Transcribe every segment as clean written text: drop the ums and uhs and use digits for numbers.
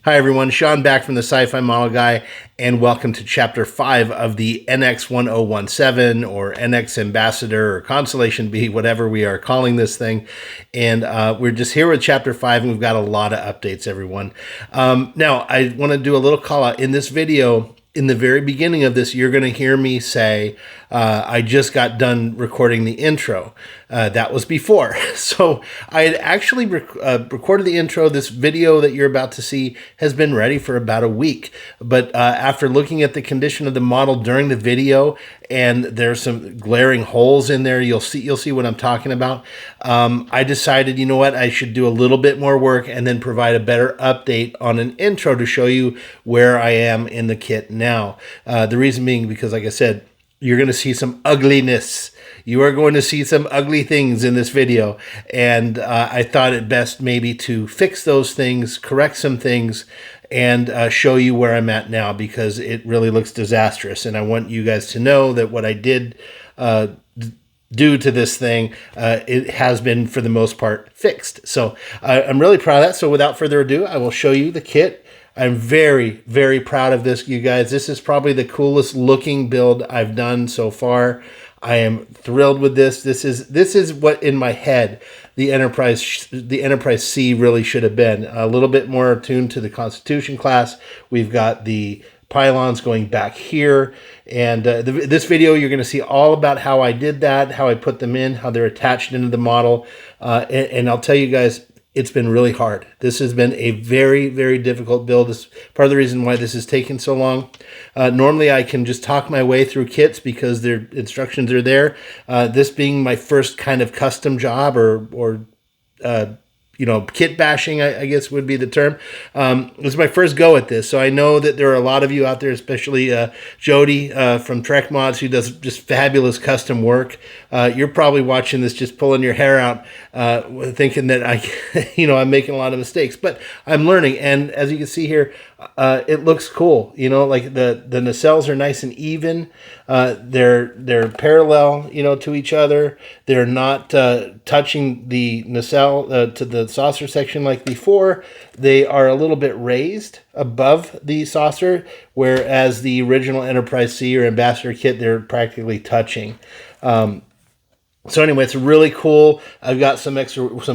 Hi everyone, Sean back from the Sci-Fi Model Guy, and welcome to Chapter 5 of the NX-1017 or NX Ambassador or Constellation B, whatever we are calling this thing. And we're just here with Chapter 5, and we've got a lot of updates, everyone. Now, I want to do a little call out in this video. In the very beginning of this, you're going to hear me say, I just got done recording the intro. That was before. So I had actually recorded the intro. This video that you're about to see has been ready for about a week. But after looking at the condition of the model during the video, and there's some glaring holes in there, you'll see what I'm talking about. I decided, you know what, I should do a little bit more work and then provide a better update on an intro to show you where I am in the kit now. The reason being because, like I said, you're going to see some ugliness. You are going to see some ugly things in this video. And I thought it best maybe to fix those things, correct some things, and show you where I'm at now, because it really looks disastrous. And I want you guys to know that what I did do to this thing, it has been, for the most part, fixed. So I'm really proud of that. So without further ado, I will show you the kit. I'm very, very proud of this, you guys. This is probably the coolest looking build I've done so far. I am thrilled with this. This is what, in my head, the Enterprise C really should have been. A little bit more attuned to the Constitution class. We've got the pylons going back here. And this video, you're going to see all about how I did that, how I put them in, how they're attached into the model. And I'll tell you guys, it's been really hard. This has been a very, very difficult build. This is part of the reason why this has taken so long. Normally, I can just talk my way through kits because their instructions are there. This being my first kind of custom job, or kit bashing, I guess would be the term. It was my first go at this, so I know that there are a lot of you out there, especially Jody from Trek Mods, who does just fabulous custom work. You're probably watching this just pulling your hair out, thinking that I'm making a lot of mistakes, but I'm learning. And as you can see here, it looks cool. Like the nacelles are nice and even. They're parallel, to each other. They're not touching the nacelle to the saucer section like before. They are a little bit raised above the saucer, whereas the original Enterprise C or Ambassador kit, they're practically touching. So anyway, it's really cool. I've got some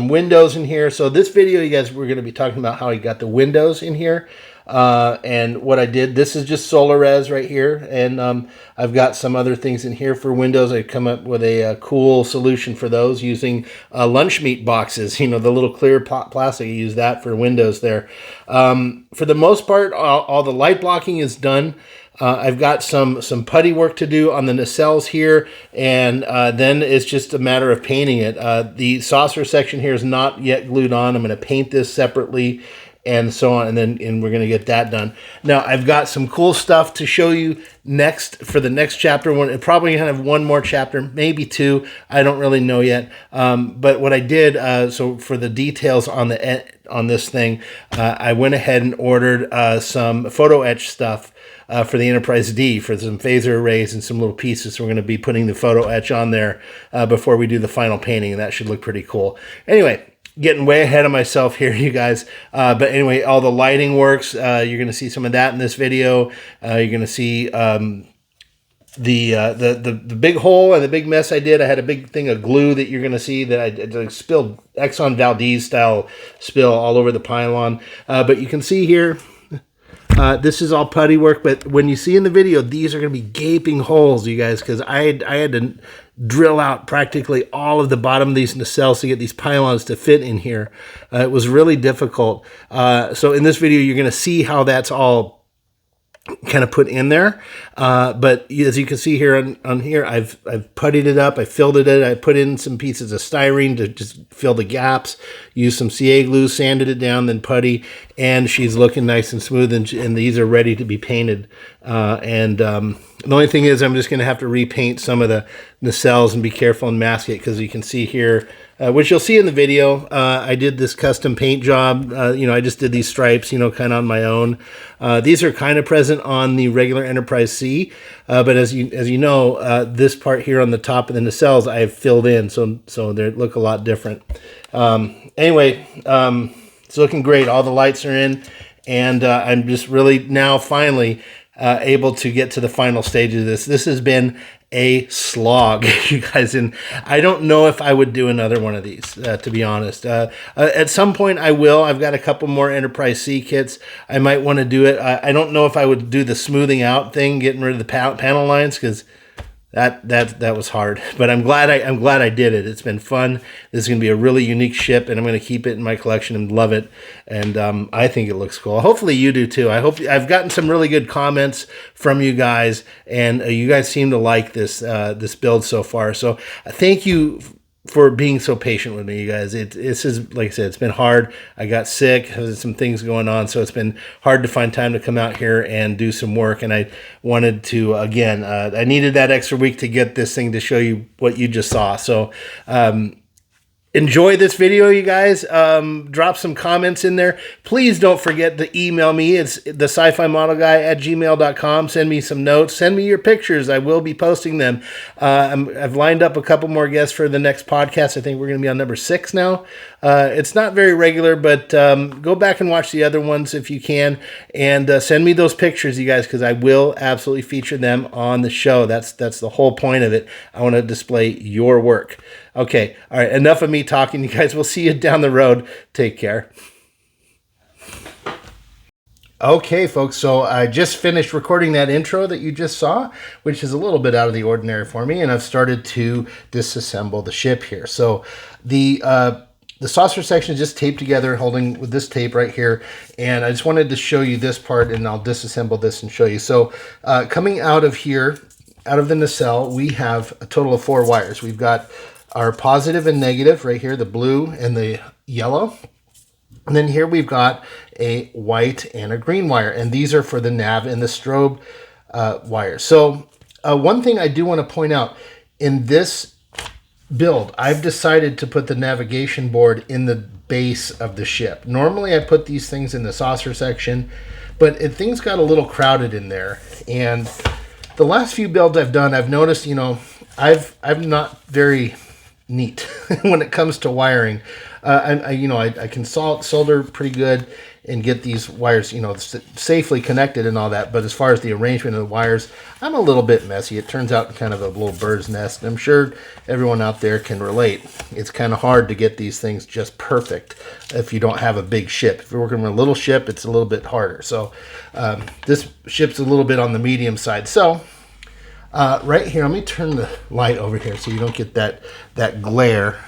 windows in here. So this video, you guys, we're going to be talking about how I got the windows in here. And what I did, this is just solar res right here. And I've got some other things in here for windows. I come up with a cool solution for those using lunch meat boxes, the little clear plastic. I use that for windows there. For the most part, all the light blocking is done. I've got some putty work to do on the nacelles here, and then it's just a matter of painting it. The saucer section here is not yet glued on. I'm going to paint this separately, and so on, and we're going to get that done. Now, I've got some cool stuff to show you next for the next chapter. Probably going to have one more chapter, maybe two. I don't really know yet. But what I did, so for the details on this thing, I went ahead and ordered some photo etch stuff for the Enterprise D, for some phaser arrays and some little pieces. So we're going to be putting the photo etch on there before we do the final painting, and that should look pretty cool. Anyway, getting way ahead of myself here, you guys. But anyway, all the lighting works. You're going to see some of that in this video. You're going to see the big hole and the big mess I did. I had a big thing of glue that you're going to see that I spilled, Exxon Valdez style spill all over the pylon. But you can see here, this is all putty work, but when you see in the video, these are going to be gaping holes, you guys, because I had to drill out practically all of the bottom of these nacelles to get these pylons to fit in here. It was really difficult. So in this video, you're going to see how that's all kind of put in there. But as you can see here on here, I've puttied it up, I filled it in, I put in some pieces of styrene to just fill the gaps, used some CA glue, sanded it down, then putty, and she's looking nice and smooth, and these are ready to be painted. The only thing is I'm just going to have to repaint some of the nacelles and be careful and mask it, because you can see here, which you'll see in the video, I did this custom paint job. I just did these stripes, kind of on my own. These are kind of present on the regular Enterprise C, but as you know, this part here on the top of the nacelles I have filled in, so they look a lot different. Anyway, it's looking great. All the lights are in. and I'm just really now finally able to get to the final stage of this. This has been a slog, you guys, and I don't know if I would do another one of these, to be honest. At some point I will. I've got a couple more Enterprise C kits. I might want to do it. I don't know if I would do the smoothing out thing, getting rid of the panel lines, because that was hard, but I'm glad I did it. It's been fun. This is going to be a really unique ship, and I'm going to keep it in my collection and love it. And I think it looks cool. Hopefully you do too. I hope I've gotten some really good comments from you guys, and you guys seem to like this build so far. So thank you for being so patient with me, you guys. This is, like I said, it's been hard. I got sick, there's some things going on, so it's been hard to find time to come out here and do some work. And I wanted to, again, I needed that extra week to get this thing to show you what you just saw. So enjoy this video, you guys. Drop some comments in there. Please don't forget to email me. It's the sci-fi model guy at gmail.com. Send me some notes. Send me your pictures. I will be posting them. I've lined up a couple more guests for the next podcast. I think we're going to be on number 6 now. It's not very regular, but go back and watch the other ones if you can. And send me those pictures, you guys, because I will absolutely feature them on the show. That's the whole point of it. I want to display your work. Okay, all right, enough of me talking, you guys. We'll see you down the road. Take care. Okay, folks, so I just finished recording that intro that you just saw, which is a little bit out of the ordinary for me, and I've started to disassemble the ship here. So the saucer section is just taped together, holding with this tape right here, and I just wanted to show you this part, and I'll disassemble this and show you. So coming out of here, out of the nacelle, we have a total of 4 wires. We've got our positive and negative right here, the blue and the yellow. And then here we've got a white and a green wire, and these are for the nav and the strobe wires. So one thing I do want to point out, in this build, I've decided to put the navigation board in the base of the ship. Normally I put these things in the saucer section, but things got a little crowded in there. And the last few builds I've done, I've noticed, you know, I'm not very neat when it comes to wiring. I can solder pretty good and get these wires, you know, safely connected and all that. But as far as the arrangement of the wires, I'm a little bit messy. It turns out kind of a little bird's nest. And I'm sure everyone out there can relate. It's kind of hard to get these things just perfect if you don't have a big ship. If you're working with a little ship, it's a little bit harder. So this ship's a little bit on the medium side. So right here, let me turn the light over here so you don't get that glare.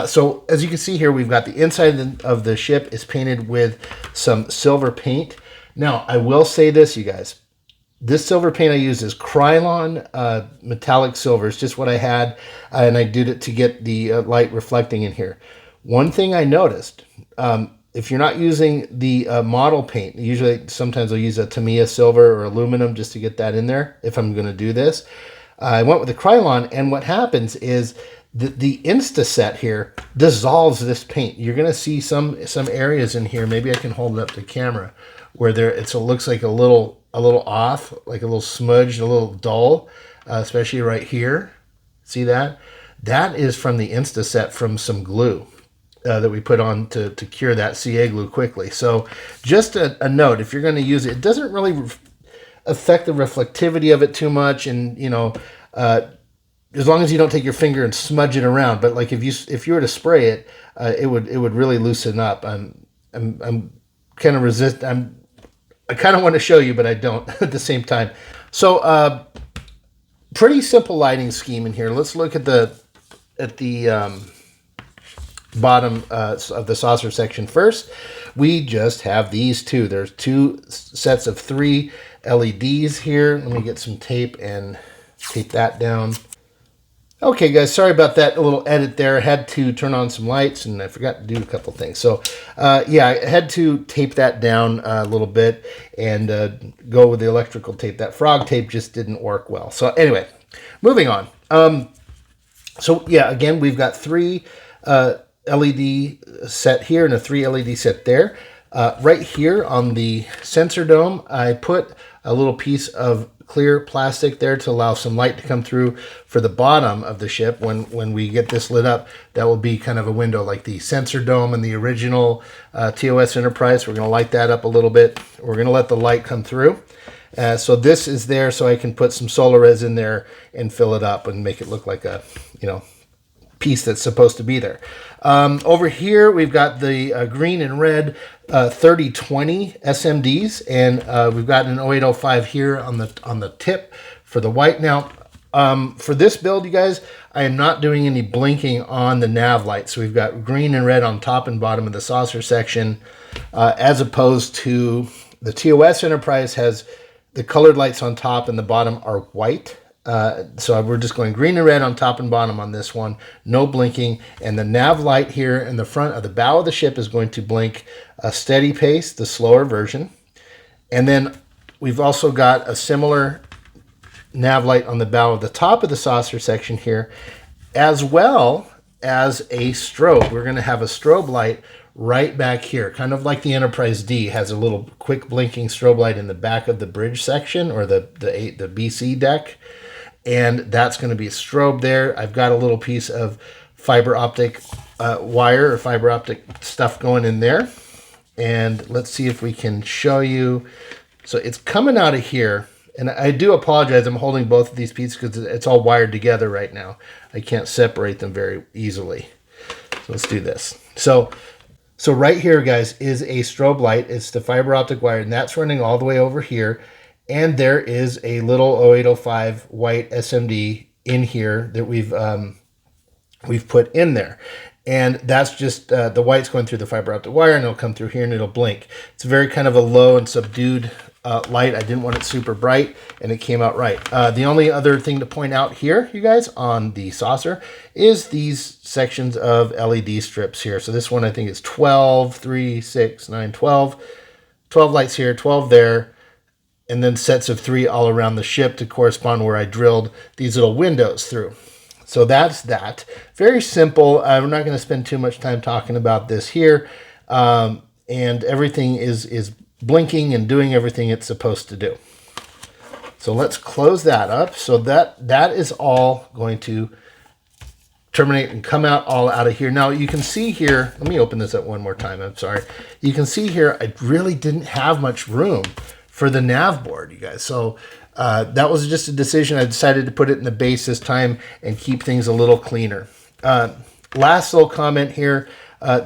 So as you can see here, we've got the inside of the ship is painted with some silver paint. Now, I will say this, you guys. This silver paint I use is Krylon metallic silver. It's just what I had, and I did it to get the light reflecting in here. One thing I noticed, if you're not using the model paint, usually sometimes I'll use a Tamiya silver or aluminum just to get that in there if I'm going to do this. I went with the Krylon, and what happens is the Insta set here dissolves this paint. You're going to see some areas in here, maybe I can hold it up to camera, where it looks like a little off, like a little smudged, a little dull, especially right here. See that? That is from the Insta set from some glue that we put on to cure that CA glue quickly. So just a note, if you're going to use it, it doesn't really affect the reflectivity of it too much, and you know, as long as you don't take your finger and smudge it around. But like if you were to spray it, it would really loosen up. I'm kind of I kind of want to show you, but I don't at the same time. So pretty simple lighting scheme in here. Let's look at the bottom of the saucer section first. We just have these two. There's 2 sets of 3 LEDs here. Let me get some tape and tape that down. Okay, guys, sorry about that little edit there. I had to turn on some lights, and I forgot to do a couple things. So, yeah, I had to tape that down a little bit and go with the electrical tape. That frog tape just didn't work well. So, anyway, moving on. So, yeah, again, we've got 3 LED set here and a 3 LED set there. Right here on the sensor dome, I put a little piece of clear plastic there to allow some light to come through for the bottom of the ship. When we get this lit up, that will be kind of a window like the sensor dome in the original TOS Enterprise. We're going to light that up a little bit. We're going to let the light come through. So this is there so I can put some solar res in there and fill it up and make it look like a, piece that's supposed to be there. Over here, we've got the green and red 3020 SMDs, and we've got an 0805 here on the tip for the white. Now, for this build, you guys, I am not doing any blinking on the nav light. So we've got green and red on top and bottom of the saucer section, as opposed to the TOS Enterprise has the colored lights on top and the bottom are white. So we're just going green and red on top and bottom on this one, no blinking. And the nav light here in the front of the bow of the ship is going to blink a steady pace, the slower version. And then we've also got a similar nav light on the bow of the top of the saucer section here, as well as a strobe. We're going to have a strobe light right back here, kind of like the Enterprise D has a little quick blinking strobe light in the back of the bridge section or the BC deck. And that's going to be a strobe there. I've got a little piece of fiber optic wire or fiber optic stuff going in there. And let's see if we can show you. So it's coming out of here. And I do apologize. I'm holding both of these pieces because it's all wired together right now. I can't separate them very easily. So let's do this. So right here, guys, is a strobe light. It's the fiber optic wire, and that's running all the way over here. And there is a little 0805 white SMD in here that we've put in there. And that's just the white's going through the fiber optic wire, and it'll come through here and it'll blink. It's very kind of a low and subdued light. I didn't want it super bright, and it came out right. The only other thing to point out here, you guys, on the saucer is these sections of LED strips here. So this one I think is 12, 3, 6, 9, 12. 12 lights here, 12 there. And then sets of 3 all around the ship to correspond where I drilled these little windows through. So that's that. Very simple. We're not going to spend too much time talking about this here. And everything is blinking and doing everything it's supposed to do. So let's close that up. So that is all going to terminate and come out all out of here. Now you can see here, let me open this up one more time. I'm sorry. You can see here, I really didn't have much room for the nav board, you guys. So that was just a decision. I decided to put it in the base this time and keep things a little cleaner. Last little comment here.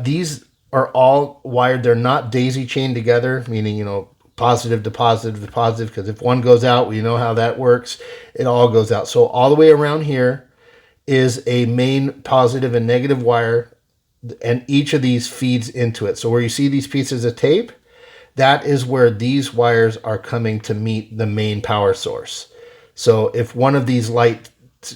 These are all wired. They're not daisy chained together, meaning, positive to positive to positive, because if one goes out, we know how that works. It all goes out. So all the way around here is a main positive and negative wire, and each of these feeds into it. So where you see these pieces of tape, that is where these wires are coming to meet the main power source. So if one of these lights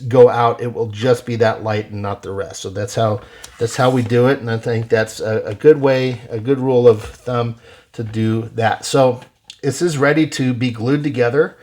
go out, it will just be that light and not the rest. So that's how we do it, and I think that's a good way, a good rule of thumb to do that. So this is ready to be glued together.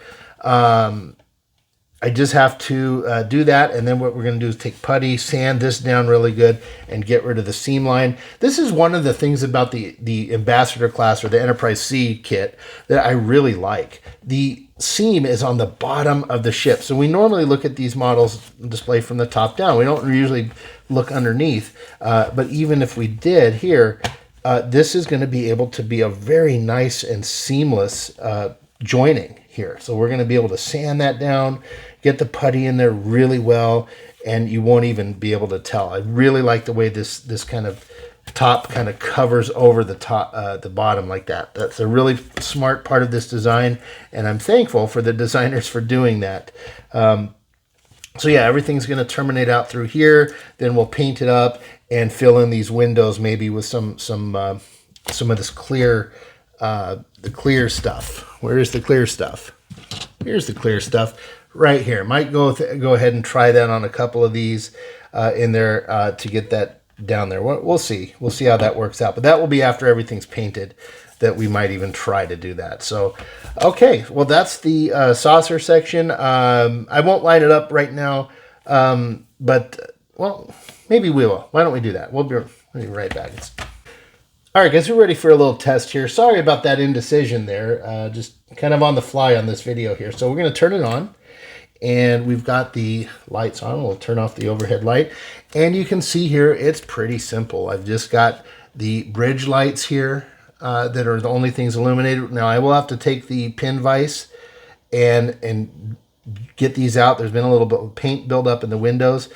I just have to do that, and then what we're going to do is take putty, sand this down really good, and get rid of the seam line. This is one of the things about the Ambassador class or the Enterprise C kit that I really like. The seam is on the bottom of the ship. So we normally look at these models displayed from the top down. We don't usually look underneath, but even if we did here, this is going to be able to be a very nice and seamless joining here. So we're going to be able to sand that down, get the putty in there really well, and you won't even be able to tell. I really like the way this kind of top kind of covers over the top, the bottom like that. That's a really smart part of this design, and I'm thankful for the designers for doing that. So yeah, everything's going to terminate out through here. Then we'll paint it up and fill in these windows maybe with some of this clear, the clear stuff. Where is the clear stuff? Here's the clear stuff right here. Might go ahead and try that on a couple of these in there to get that down there. We'll see. We'll see how that works out. But that will be after everything's painted that we might even try to do that. So, okay. Well, that's the saucer section. I won't line it up right now, but, well, maybe we will. Why don't we do that? We'll be right back. All right, guys, we're ready for a little test here. Sorry about that indecision there. Just kind of on the fly on this video here. So we're going to turn it on, and we've got the lights on. We'll turn off the overhead light, and you can see here it's pretty simple. I've just got the bridge lights here that are the only things illuminated. Now I will have to take the pin vise and get these out. There's been a little bit of paint buildup in the windows,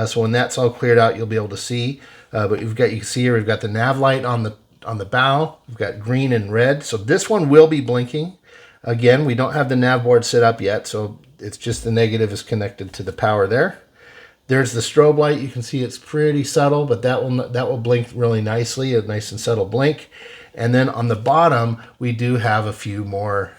so when that's all cleared out, you'll be able to see. But you can see here we've got the nav light on the bow. We've got green and red, so this one will be blinking. Again, we don't have the nav board set up yet, so it's just the negative is connected to the power there. There's the strobe light. You can see it's pretty subtle, but that will blink really nicely, a nice and subtle blink. And then on the bottom, we do have a few more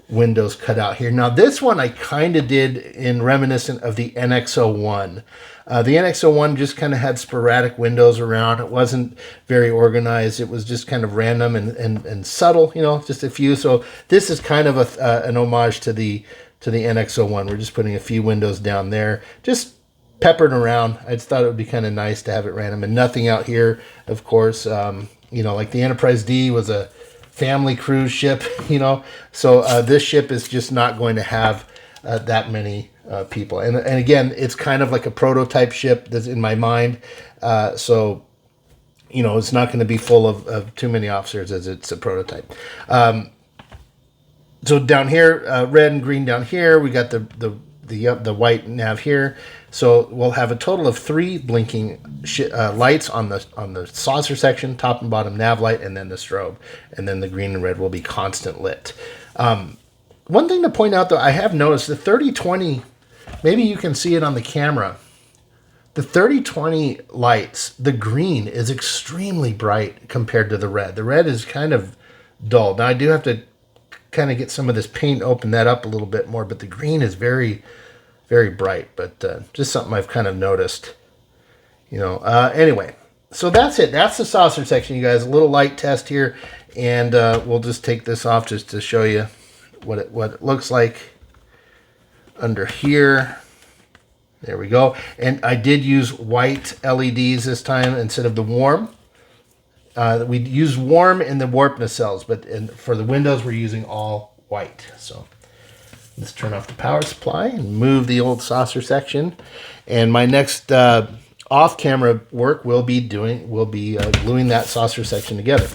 windows cut out here. Now this one I kind of did in reminiscent of the NX-01. The NX-01 just kind of had sporadic windows around. It wasn't very organized. It was just kind of random and subtle, you know, just a few. So this is kind of an homage to the NX-01. We're just putting a few windows down there, just peppered around. I just thought it would be kind of nice to have it random, and nothing out here, of course. You know, like the Enterprise D was a family cruise ship, you know, so this ship is just not going to have that many people. And again, it's kind of like a prototype ship that's in my mind. So, you know, it's not going to be full of too many officers as it's a prototype. So down here, red and green down here, we got the white nav here. So we'll have a total of 3 blinking lights on the saucer section, top and bottom nav light, and then the strobe. And then the green and red will be constant lit. One thing to point out, though, I have noticed the 3020, maybe you can see it on the camera. The 3020 lights, the green is extremely bright compared to the red. The red is kind of dull. Now, I do have to kind of get some of this paint, open that up a little bit more, but the green is very, very bright. But just something I've kind of noticed, you know. Anyway, so that's it. That's the saucer section, you guys. A little light test here, and we'll just take this off just to show you what it looks like under here. There we go. And I did use white LEDs this time instead of the warm. We use warm in the warp nacelles, but for the windows we're using all white. So let's turn off the power supply and move the old saucer section. And my next off-camera work will be gluing that saucer section together.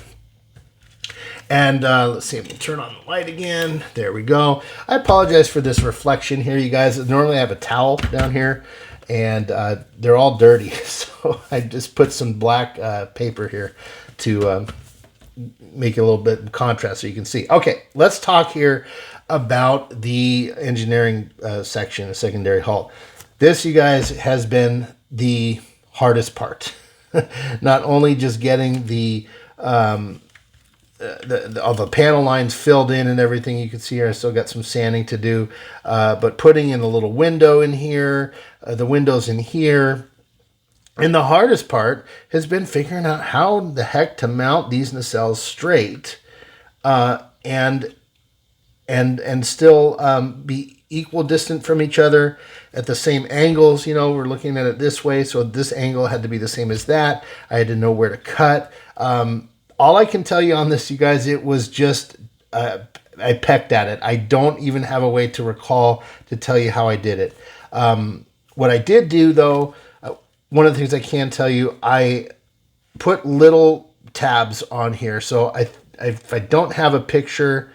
And let's see if we can turn on the light again. There we go. I apologize for this reflection here, you guys. Normally I have a towel down here, and they're all dirty. So I just put some black paper here to make it a little bit of contrast so you can see. Okay, let's talk here about the engineering section, a secondary hull. This, you guys, has been the hardest part. Not only just getting all the panel lines filled in and everything. You can see here I still got some sanding to do, but putting in a little window in here, the windows in here. And the hardest part has been figuring out how the heck to mount these nacelles straight and still be equal distant from each other at the same angles. You know, we're looking at it this way, so this angle had to be the same as that. I had to know where to cut. All I can tell you on this, you guys, it was just, I pecked at it. I don't even have a way to recall to tell you how I did it. What I did do, though, one of the things I can tell you, I put little tabs on here. So if I don't have a picture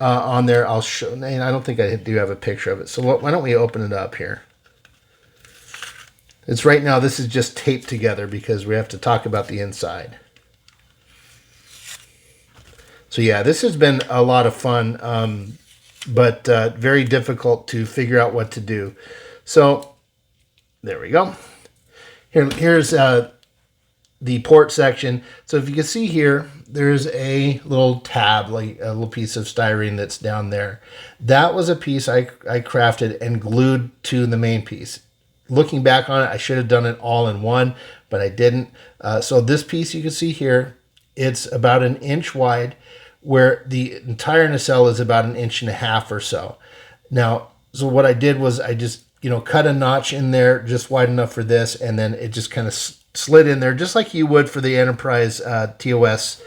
on there, I'll show, and I don't think I do have a picture of it. So why don't we open it up here? It's right now, this is just taped together because we have to talk about the inside. So yeah, this has been a lot of fun, but very difficult to figure out what to do. So there we go. Here's the port section. So if you can see here, there's a little tab, like a little piece of styrene that's down there. That was a piece I crafted and glued to the main piece. Looking back on it, I should have done it all in one, but I didn't. So this piece you can see here, it's about 1 inch wide, where the entire nacelle is about 1.5 inches or so. Now, so what I did was I just, cut a notch in there just wide enough for this, and then it just kind of slid in there just like you would for the Enterprise TOS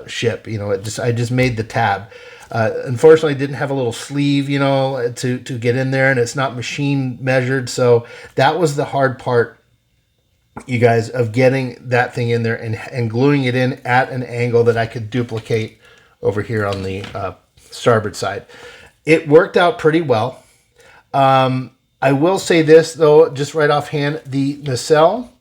ship. You know, I just made the tab. Unfortunately, it didn't have a little sleeve, you know, to get in there, and it's not machine measured. So that was the hard part, you guys, of getting that thing in there and gluing it in at an angle that I could duplicate over here on the starboard side. It worked out pretty well. I will say this, though, just right offhand, the nacelle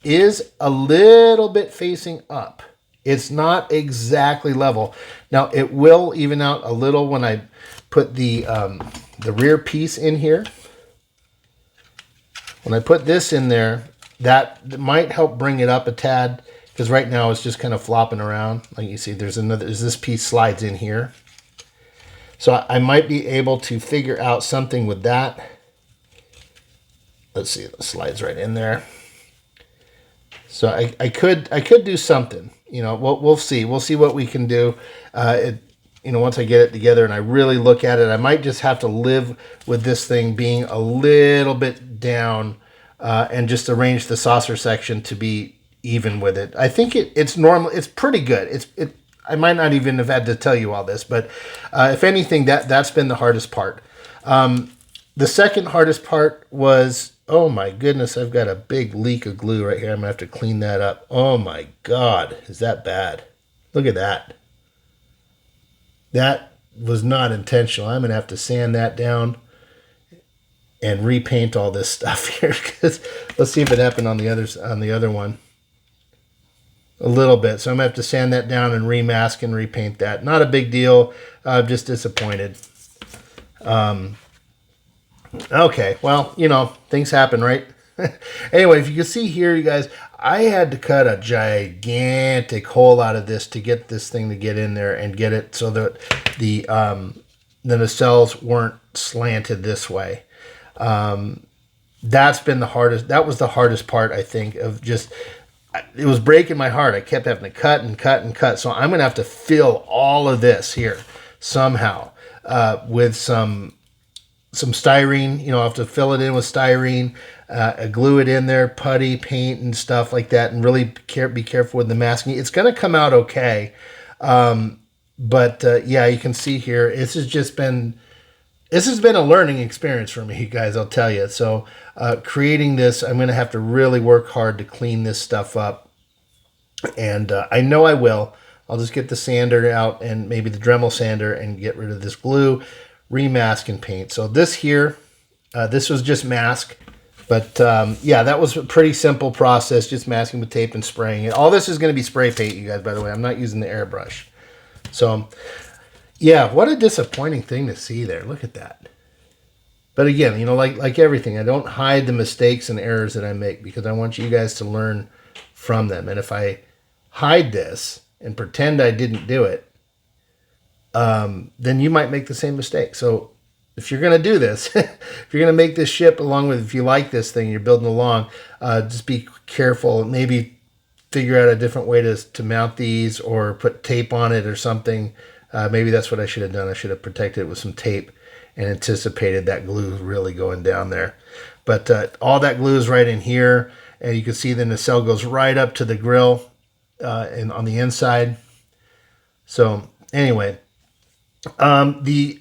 is a little bit facing up. It's not exactly level. Now, it will even out a little when I put the rear piece in here. When I put this in there, that might help bring it up a tad, because right now it's just kind of flopping around. Like you see, there's this piece slides in here. So I might be able to figure out something with that. Let's see, it slides right in there. So I could do something. You know, we'll see. We'll see what we can do. You know, once I get it together and I really look at it, I might just have to live with this thing being a little bit down and just arrange the saucer section to be even with it. I think it's normal. It's pretty good. I might not even have had to tell you all this, but if anything, that's been the hardest part. The second hardest part was, oh my goodness, I've got a big leak of glue right here. I'm going to have to clean that up. Oh my God, is that bad? Look at that. That was not intentional. I'm going to have to sand that down and repaint all this stuff here. Because let's see if it happened on the other one. A little bit. So I'm going to have to sand that down and remask and repaint that. Not a big deal. I'm just disappointed. Okay, well, you know, things happen, right? Anyway, if you can see here, you guys, I had to cut a gigantic hole out of this to get this thing to get in there and get it so that the nacelles weren't slanted this way. That's been the hardest. That was the hardest part, I think, of just, it was breaking my heart. I kept having to cut and cut and cut. So I'm going to have to fill all of this here somehow with some styrene. You know, I have to fill it in with styrene, glue it in there, putty, paint, and stuff like that, and really be careful with the masking. It's going to come out okay. But yeah, you can see here, this has been a learning experience for me, you guys, I'll tell you. So creating this, I'm going to have to really work hard to clean this stuff up. And I know I will. I'll just get the sander out and maybe the Dremel sander and get rid of this glue, remask and paint. So this here, this was just mask. But yeah, that was a pretty simple process, just masking with tape and spraying it. All this is going to be spray paint, you guys, by the way. I'm not using the airbrush. So yeah, what a disappointing thing to see there. Look at that. But again, you know, like everything, I don't hide the mistakes and errors that I make because I want you guys to learn from them. And if I hide this and pretend I didn't do it, then you might make the same mistake. So if you're going to do this, if you're going to make this ship along with, if you like this thing, you're building along, just be careful. Maybe figure out a different way to mount these or put tape on it or something. Maybe that's what I should have done. I should have protected it with some tape and anticipated that glue really going down there. But all that glue is right in here. And you can see the nacelle goes right up to the grill and on the inside. So anyway, the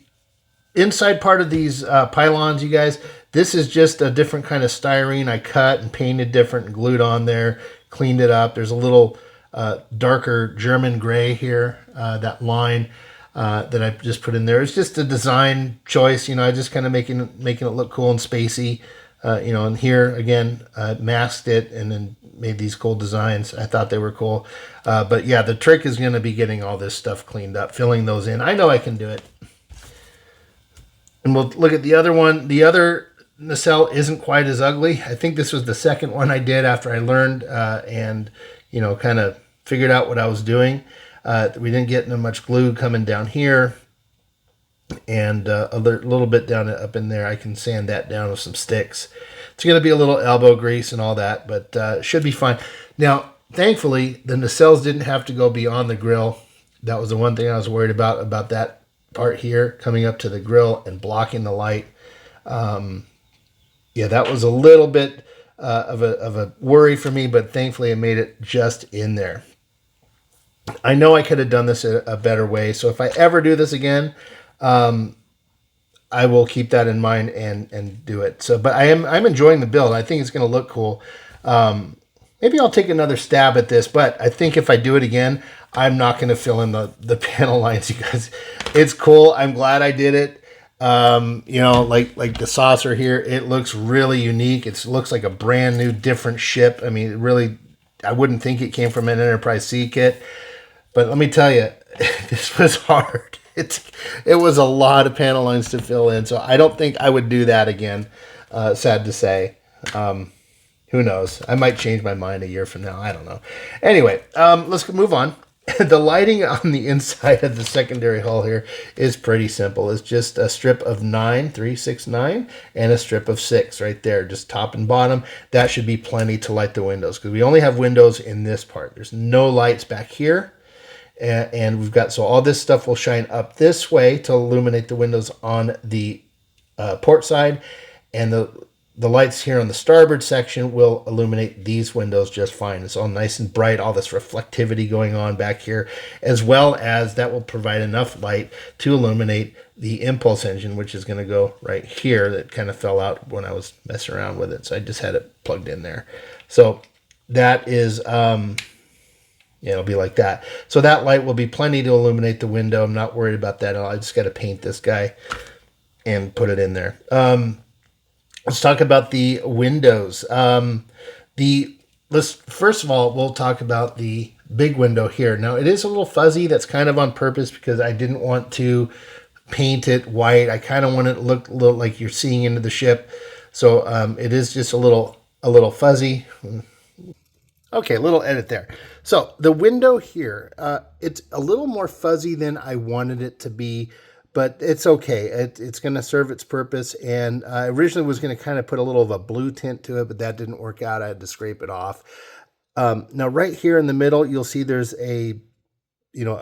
inside part of these pylons, you guys, this is just a different kind of styrene I cut and painted different and glued on there, cleaned it up. There's a little darker German gray here, that line that I just put in there. It's just a design choice, you know, I just kind of making it look cool and spacey, you know, and here again, masked it and then made these cool designs. I thought they were cool. But yeah, the trick is going to be getting all this stuff cleaned up, filling those in. I know I can do it. And we'll look at the other one. The other nacelle isn't quite as ugly. I think this was the second one I did after I learned and, you know, kind of figured out what I was doing. We didn't get much glue coming down here. And a little bit down up in there. I can sand that down with some sticks. It's going to be a little elbow grease and all that, but should be fine. Now, thankfully, the nacelles didn't have to go beyond the grill. That was the one thing I was worried about that part here coming up to the grill and blocking the light. Yeah, that was a little bit of a worry for me, but thankfully I made it just in there. I know I could have done this a better way, so if I ever do this again, I will keep that in mind and do it. So, but I'm enjoying the build. I think it's going to look cool. Maybe I'll take another stab at this, but I think if I do it again, I'm not going to fill in the panel lines, you guys. It's cool. I'm glad I did it. You know, like the saucer here, it looks really unique. It looks like a brand new, different ship. I mean, it really, I wouldn't think it came from an Enterprise C kit. But let me tell you, this was hard. It was a lot of panel lines to fill in, so I don't think I would do that again. Sad to say. Who knows? I might change my mind a year from now. I don't know. Anyway, let's move on. The lighting on the inside of the secondary hull here is pretty simple. It's just a strip of 9, 3, 6, 9, and a strip of 6 right there, just top and bottom. That should be plenty to light the windows because we only have windows in this part. There's no lights back here. And we've got, so all this stuff will shine up this way to illuminate the windows on the port side. And the lights here on the starboard section will illuminate these windows just fine. It's all nice and bright, all this reflectivity going on back here, as well as that will provide enough light to illuminate the impulse engine, which is going to go right here. That kind of fell out when I was messing around with it, so I just had it plugged in there. So that is... yeah, it'll be like that. So that light will be plenty to illuminate the window. I'm not worried about that. I just got to paint this guy and put it in there. Let's talk about the windows. Let's first of all, we'll talk about the big window here. Now it is a little fuzzy. That's kind of on purpose because I didn't want to paint it white. I kind of want it to look a little like you're seeing into the ship. So it is just a little fuzzy. Okay, a little edit there. So the window here, it's a little more fuzzy than I wanted it to be, but it's okay. It's going to serve its purpose. And I originally was going to kind of put a little of a blue tint to it, but that didn't work out. I had to scrape it off. Now right here in the middle, you'll see there's a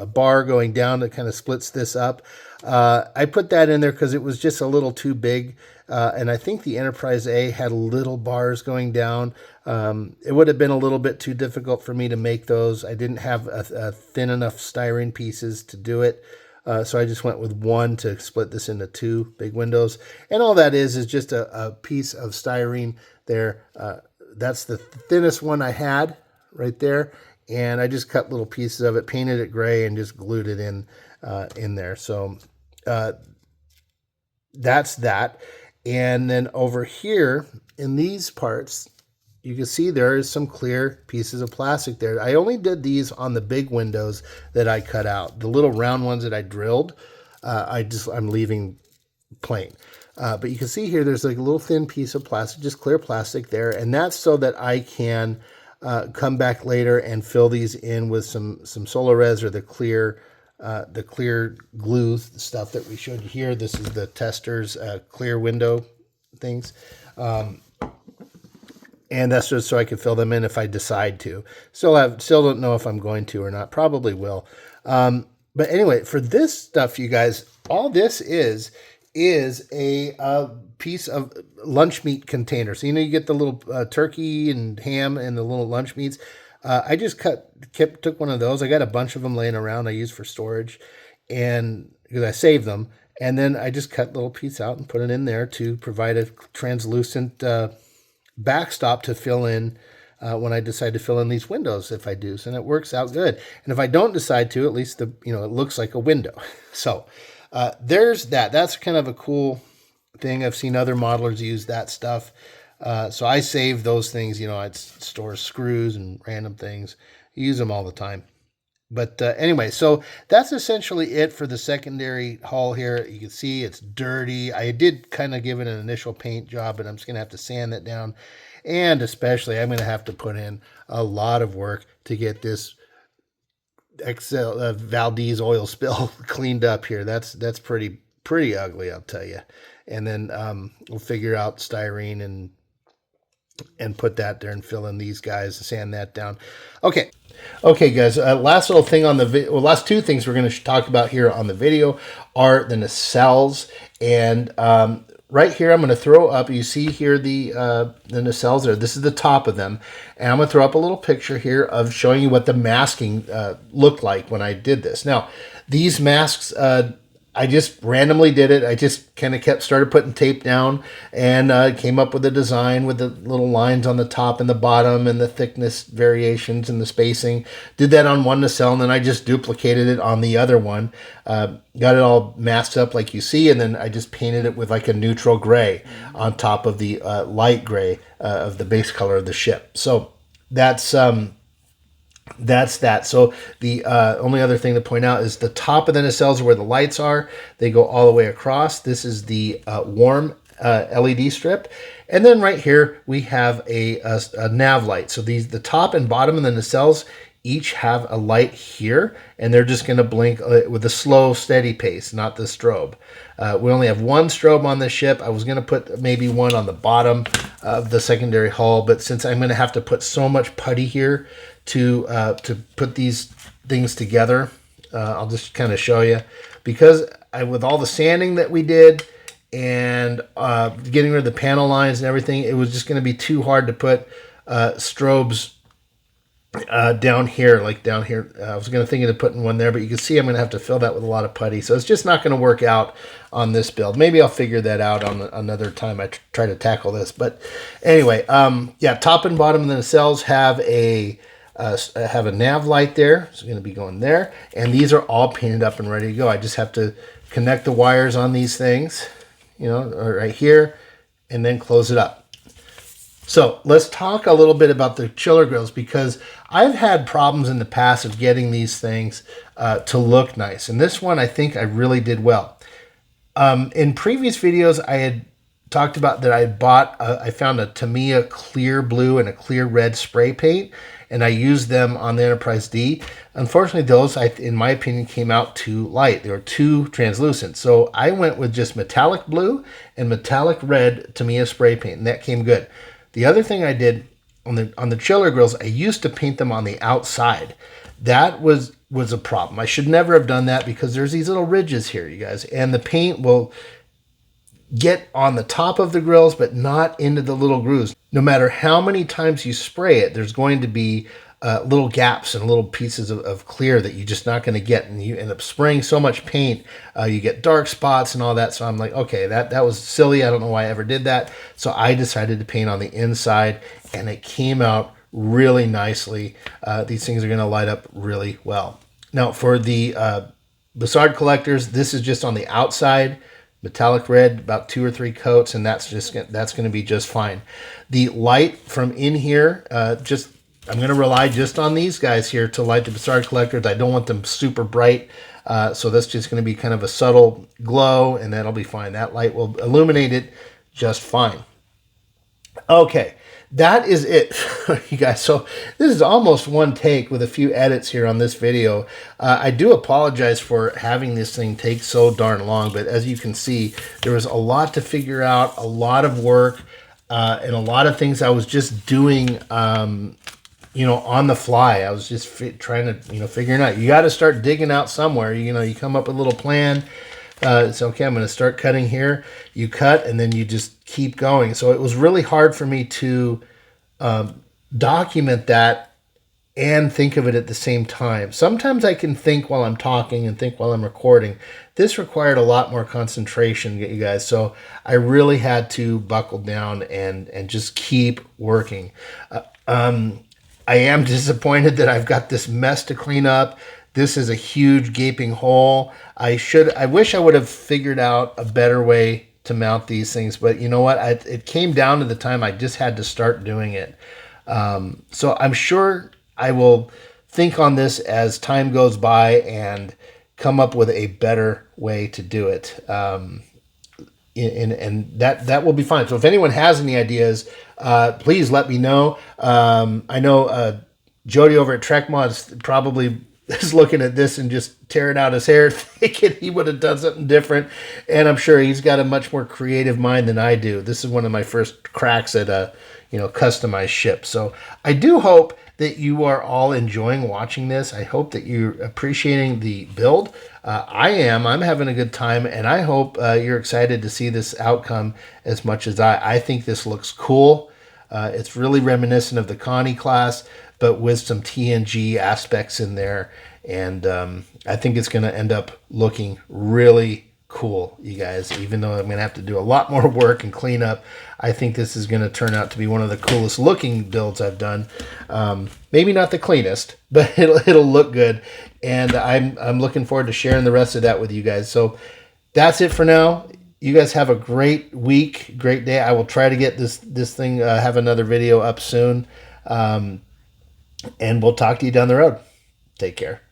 bar going down that kind of splits this up. I put that in there because it was just a little too big. And I think the Enterprise A had little bars going down. It would have been a little bit too difficult for me to make those. I didn't have a thin enough styrene pieces to do it. So I just went with one to split this into two big windows. And all that is just a piece of styrene there. That's the thinnest one I had right there. And I just cut little pieces of it, painted it gray, and just glued it in there. So that's that. And then over here in these parts, you can see there is some clear pieces of plastic there. I only did these on the big windows that I cut out. The little round ones that I drilled, I'm leaving plain. But you can see here, there's like a little thin piece of plastic, just clear plastic there. And that's so that I can come back later and fill these in with some Solarez or the clear glue stuff that we showed you here. This is the tester's clear window things. And that's just so I can fill them in if I decide to. Still don't know if I'm going to or not. Probably will. But anyway, for this stuff, you guys, all this is a piece of lunch meat container. So, you get the little turkey and ham and the little lunch meats. I just took one of those. I got a bunch of them laying around I use for storage, and because I saved them. And then I just cut little piece out and put it in there to provide a translucent backstop to fill in when I decide to fill in these windows if I do. So, and it works out good. And if I don't decide to, at least it looks like a window. So there's that. That's kind of a cool thing. I've seen other modelers use that stuff. So I save those things. I'd store screws and random things. I use them all the time. But anyway, so that's essentially it for the secondary hull here. You can see it's dirty. I did kind of give it an initial paint job, but I'm just going to have to sand that down. And especially, I'm going to have to put in a lot of work to get this Valdez oil spill cleaned up here. That's pretty ugly, I'll tell you. And then we'll figure out styrene and put that there and fill in these guys, sand that down. Okay, guys, last little thing on the last two things we're going to talk about here on the video are the nacelles. And right here, I'm going to throw up, you see here the nacelles there. This is the top of them. And I'm going to throw up a little picture here of showing you what the masking looked like when I did this. Now, these masks, I just randomly did it. I just kind of started putting tape down and came up with a design with the little lines on the top and the bottom and the thickness variations and the spacing. Did that on one nacelle, and then I just duplicated it on the other one. Got it all masked up like you see, and then I just painted it with like a neutral gray on top of the light gray of the base color of the ship. So that's that. So the only other thing to point out is the top of the nacelles are where the lights are. They go all the way across. This is the warm LED strip. And then right here, we have a nav light. So the top and bottom of the nacelles each have a light here, and they're just going to blink with a slow, steady pace, not the strobe. We only have one strobe on this ship. I was going to put maybe one on the bottom of the secondary hull, but since I'm going to have to put so much putty here to put these things together, I'll just kind of show you. Because with all the sanding that we did and getting rid of the panel lines and everything, it was just going to be too hard to put strobes down here, like down here. I was going to think of putting one there, but you can see I'm going to have to fill that with a lot of putty. So it's just not going to work out on this build. Maybe I'll figure that out on another time I try to tackle this. But anyway, yeah, top and bottom of the nacelles have a nav light there. It's going to be going there. And these are all painted up and ready to go. I just have to connect the wires on these things, you know, right here, and then close it up. So let's talk a little bit about the chiller grills, because I've had problems in the past of getting these things to look nice. And this one, I think I really did well. In previous videos, I had talked about that I found a Tamiya clear blue and a clear red spray paint, and I used them on the Enterprise D. Unfortunately, those, in my opinion, came out too light. They were too translucent. So I went with just metallic blue and metallic red Tamiya spray paint, and that came good. The other thing I did on the chiller grills, I used to paint them on the outside. That was a problem. I should never have done that, because there's these little ridges here, you guys, and the paint will get on the top of the grills, but not into the little grooves. No matter how many times you spray it, there's going to be little gaps and little pieces of clear that you're just not going to get, and you end up spraying so much paint, you get dark spots and all that. So I'm like, okay, that was silly. I don't know why I ever did that. So I decided to paint on the inside, and it came out really nicely. These things are going to light up really well. Now for the Bussard collectors, this is just on the outside, metallic red, about 2 or 3 coats, and that's going to be just fine. The light from in here, I'm going to rely just on these guys here to light the Bussard collectors. I don't want them super bright, so that's just going to be kind of a subtle glow, and that'll be fine. That light will illuminate it just fine. Okay, that is it, you guys. So this is almost one take with a few edits here on this video. I do apologize for having this thing take so darn long, but as you can see, there was a lot to figure out, a lot of work, and a lot of things I was just doing on the fly. I was just trying to, figuring out. You got to start digging out somewhere. You come up with a little plan. It's okay, I'm going to start cutting here. You cut, and then you just keep going. So it was really hard for me to document that and think of it at the same time. Sometimes I can think while I'm talking and think while I'm recording. This required a lot more concentration, you guys. So I really had to buckle down and just keep working. I am disappointed that I've got this mess to clean up. This is a huge gaping hole. I wish I would have figured out a better way to mount these things, but you know what? It came down to the time I just had to start doing it. So I'm sure I will think on this as time goes by and come up with a better way to do it. And that will be fine. So if anyone has any ideas, please let me know. I know Jody over at Trek Mods probably is looking at this and just tearing out his hair, thinking he would have done something different. And I'm sure he's got a much more creative mind than I do. This is one of my first cracks at a customized ship. So I do hope that you are all enjoying watching this. I hope that you're appreciating the build. I am. I'm having a good time, and I hope you're excited to see this outcome as much as I think this looks cool. It's really reminiscent of the Connie class, but with some TNG aspects in there. And I think it's going to end up looking really cool, you guys. Even though I'm going to have to do a lot more work and clean up, I think this is going to turn out to be one of the coolest looking builds I've done. Maybe not the cleanest, but it'll look good. And I'm looking forward to sharing the rest of that with you guys. So that's it for now. You guys have a great week, great day. I will try to get this thing, have another video up soon. And we'll talk to you down the road. Take care.